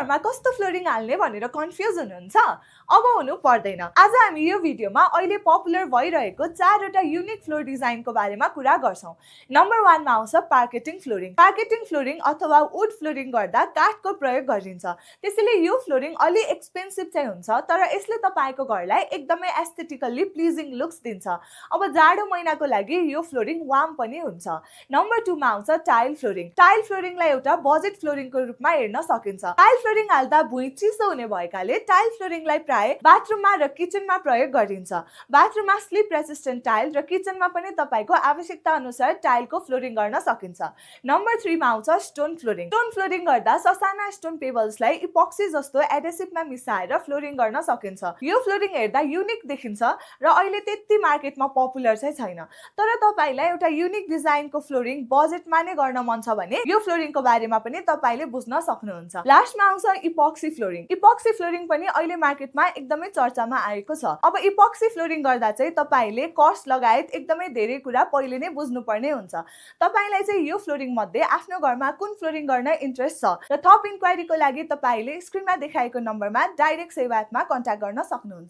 घरमा कस्तो फ्लोरिङ हाल्ने भनेर कन्फ्युज हुनुहुन्छ? अब हुनु पर्दैन। आज हामी यो भिडियोमा अहिले पपुलर भइरहेको 4 वटा युनिक फ्लोर डिजाइनको बारेमा कुरा गर्छौं। नम्बर 1 मा आउँछ पार्केटिङ फ्लोरिङ। पार्केटिङ फ्लोरिङ अथवा वुड फ्लोरिङ गर्दा काठको प्रयोग गरिन्छ। त्यसैले यो फ्लोरिङ अलि एक्सपेन्सिभ चाहिँ हुन्छ, तर यसले तपाईको घरलाई एकदमै एस्थेटिकली प्लिजिङ लुक्स दिन्छ। अब जाडो महिनाको लागि यो फ्लोरिङ वार्म पनि हुन्छ। नम्बर 2 मा आउँछ टाइल फ्लोरिङ। टाइल फ्लोरिङलाई एउटा बजेट फ्लोरिङको रूपमा हेर्न सकिन्छ। टाइल फ्लोरिङ हाल्दा भुइँ चिसो हुने भएकाले टाइल फ्लोरिङलाई प्राय बाथरुममा र किचनमा प्रयोग गरिन्छ। बाथरुममा स्लिप रेसिस्टेन्ट टाइल र किचनमा पनि तपाईको आवश्यकता अनुसार टाइलको फ्लोरिङ गर्न सकिन्छ। नम्बर 3 मा आउँछ स्टोन फ्लोरिङ। स्टोन फ्लोरिङ गर्दा ससाना स्टोन पेबल्सलाई इपोक्सी जस्तो एडेसिभमा मिसाएर फ्लोरिङ गर्न सकिन्छ। यो फ्लोरिङ हेर्दा युनिक देखिन्छ र अहिले त्यति मार्केटमा पपुलर चाहिँ छैन। तर तपाईलाई एउटा युनिक डिजाइनको फ्लोरिङ बजेटमा नै गर्न मन छ भने यो फ्लोरिङको बारेमा पनि तपाईले बुझ्न सक्नुहुन्छ। लास्टमा आउँछ इपोक्सी फ्लोरिङ। इपोक्सी फ्लोरिङ पनि अहिले मार्केटमा एकदमै चर्चामा आएको छ। अब इपोक्सी फ्लोरिङ गर्दा चाहिँ तपाईले कस्ट लगायत एकदमै धेरै कुरा पहिले नै बुझ्नुपर्ने हुन्छ। तपाईलाई चाहिँ यो फ्लोरिङ मध्ये आफ्नो घरमा कुन फ्लोरिङ गर्न इन्ट्रेस्ट छ र थप इन्क्वायरीको लागि तपाईले स्क्रिनमा देखाएको नम्बरमा डाइरेक्ट सेवा एपमा कन्ट्याक्ट गर्न सक्नुहुन्छ।